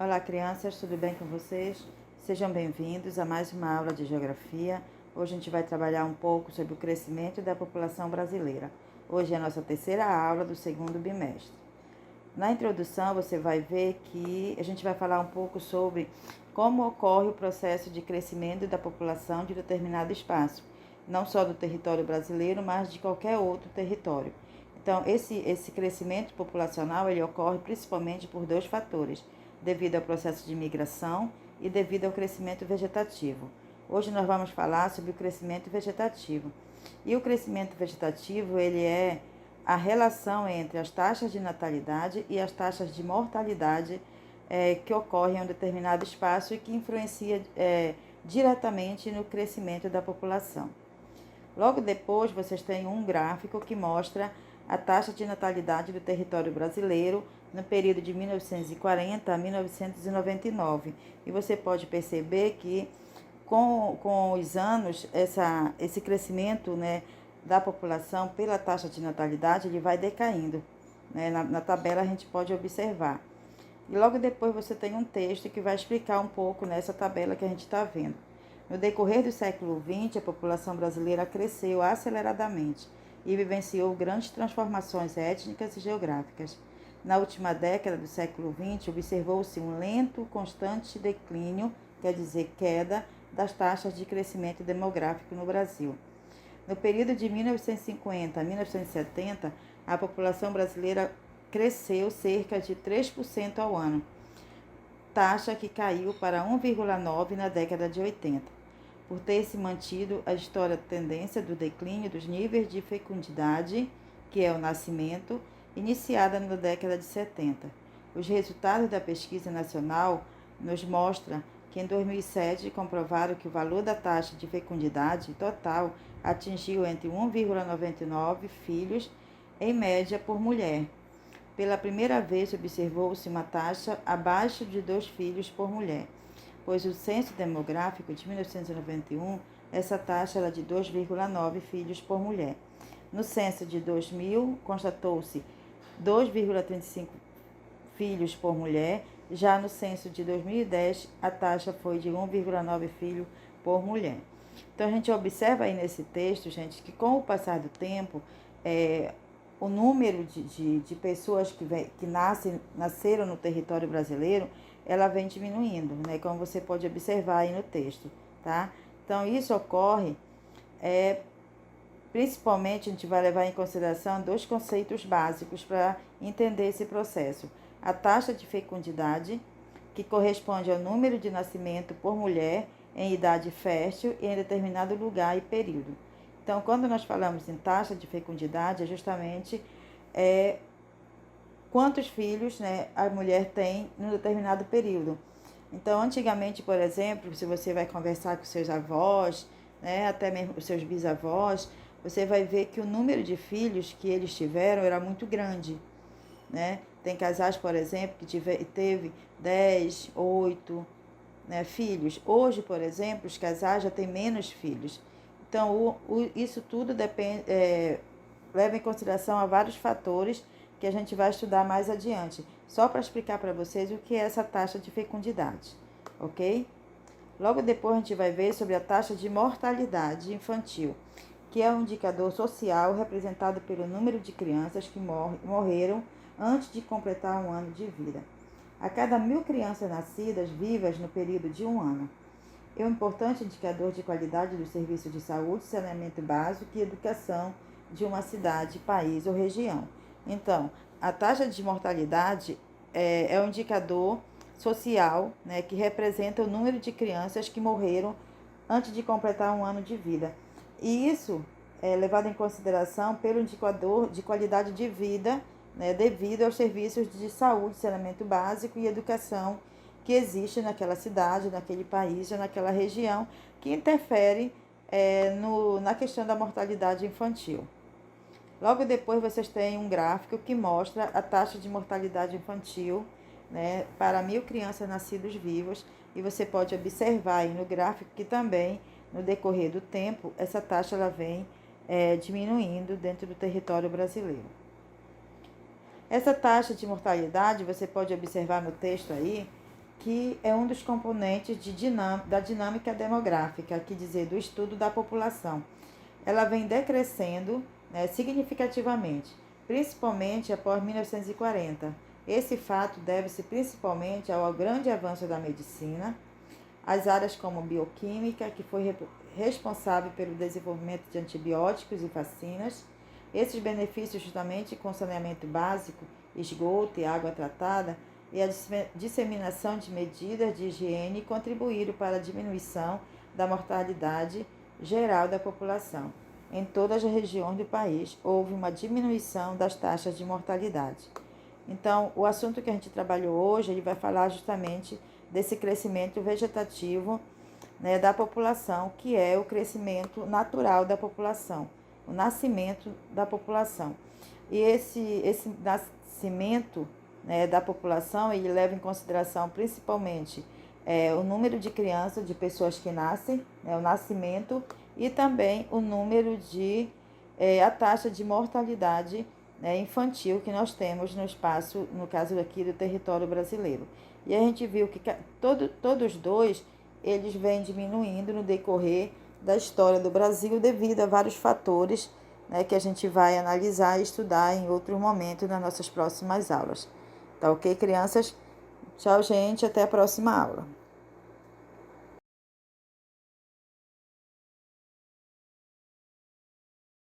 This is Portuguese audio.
Olá, crianças, tudo bem com vocês? Sejam bem-vindos a mais uma aula de Geografia. Hoje a gente vai trabalhar um pouco sobre o crescimento da população brasileira. Hoje é a nossa terceira aula do segundo bimestre. Na introdução, você vai ver que a gente vai falar um pouco sobre como ocorre o processo de crescimento da população de determinado espaço, não só do território brasileiro, mas de qualquer outro território. Então, esse crescimento populacional ele ocorre principalmente por dois fatores, devido ao processo de migração e devido ao crescimento vegetativo. Hoje nós vamos falar sobre o crescimento vegetativo. E o crescimento vegetativo, ele é a relação entre as taxas de natalidade e as taxas de mortalidade que ocorrem em um determinado espaço e que influencia diretamente no crescimento da população. Logo depois, vocês têm um gráfico que mostra a taxa de natalidade do território brasileiro no período de 1940 a 1999. E você pode perceber que com os anos, esse crescimento, da população pela taxa de natalidade, ele vai decaindo. Na tabela a gente pode observar. E logo depois você tem um texto que vai explicar um pouco nessa tabela que a gente está vendo. No decorrer do século XX, a população brasileira cresceu aceleradamente e vivenciou grandes transformações étnicas e geográficas. Na última década do século XX, observou-se um lento, constante declínio, quer dizer, queda, das taxas de crescimento demográfico no Brasil. No período de 1950 a 1970, a população brasileira cresceu cerca de 3% ao ano, taxa que caiu para 1,9% na década de 80. Por ter se mantido a histórica tendência do declínio dos níveis de fecundidade, que é o nascimento, iniciada na década de 70. Os resultados da pesquisa nacional nos mostram que em 2007 comprovaram que o valor da taxa de fecundidade total atingiu entre 1,99 filhos em média por mulher. Pela primeira vez observou-se uma taxa abaixo de 2 filhos por mulher, pois o censo demográfico de 1991, essa taxa era de 2,9 filhos por mulher. No censo de 2000, constatou-se 2,35 filhos por mulher. Já no censo de 2010, a taxa foi de 1,9 filho por mulher. Então, a gente observa aí nesse texto, gente, que com o passar do tempo, o número de pessoas que nasceram no território brasileiro, ela vem diminuindo, como você pode observar aí no texto, tá? Então, isso ocorre, principalmente, a gente vai levar em consideração dois conceitos básicos para entender esse processo. A taxa de fecundidade, que corresponde ao número de nascimento por mulher em idade fértil e em determinado lugar e período. Então, quando nós falamos em taxa de fecundidade, é justamente quantos filhos, a mulher tem num determinado período. Então, antigamente, por exemplo, se você vai conversar com seus avós, até mesmo com seus bisavós, você vai ver que o número de filhos que eles tiveram era muito grande, Tem casais, por exemplo, que teve 10, 8, filhos. Hoje, por exemplo, os casais já têm menos filhos. Então, isso tudo depende, leva em consideração a vários fatores que a gente vai estudar mais adiante, só para explicar para vocês o que é essa taxa de fecundidade, ok? Logo depois a gente vai ver sobre a taxa de mortalidade infantil, que é um indicador social representado pelo número de crianças que morreram antes de completar um ano de vida. A cada 1.000 crianças nascidas vivas no período de um ano. É um importante indicador de qualidade do serviço de saúde, saneamento básico e educação de uma cidade, país ou região. Então, a taxa de mortalidade é um indicador social, que representa o número de crianças que morreram antes de completar um ano de vida. E isso é levado em consideração pelo indicador de qualidade de vida, devido aos serviços de saúde, saneamento básico e educação que existe naquela cidade, naquele país ou naquela região, que interfere na questão da mortalidade infantil. Logo depois vocês têm um gráfico que mostra a taxa de mortalidade infantil, para 1.000 crianças nascidas vivas, e você pode observar aí no gráfico que também, no decorrer do tempo, essa taxa ela vem diminuindo dentro do território brasileiro. Essa taxa de mortalidade, você pode observar no texto aí, que é um dos componentes da dinâmica demográfica, quer dizer, do estudo da população. Ela vem decrescendo, né, significativamente, principalmente após 1940. Esse fato deve-se principalmente ao grande avanço da medicina, as áreas como bioquímica, que foi responsável pelo desenvolvimento de antibióticos e vacinas. Esses benefícios, justamente com saneamento básico, esgoto e água tratada, e a disseminação de medidas de higiene contribuíram para a diminuição da mortalidade geral da população. Em todas as regiões do país, houve uma diminuição das taxas de mortalidade. Então, o assunto que a gente trabalhou hoje, ele vai falar justamente desse crescimento vegetativo, né, da população, que é o crescimento natural da população, o nascimento da população. E esse nascimento, né, da população, ele leva em consideração principalmente o número de crianças, de pessoas que nascem, né, o nascimento, e também o número a taxa de mortalidade, né, infantil que nós temos no espaço, no caso aqui do território brasileiro. E a gente viu que todos dois, eles vêm diminuindo no decorrer da história do Brasil devido a vários fatores, né, que a gente vai analisar e estudar em outro momento nas nossas próximas aulas. Tá ok, crianças? Tchau, gente. Até a próxima aula.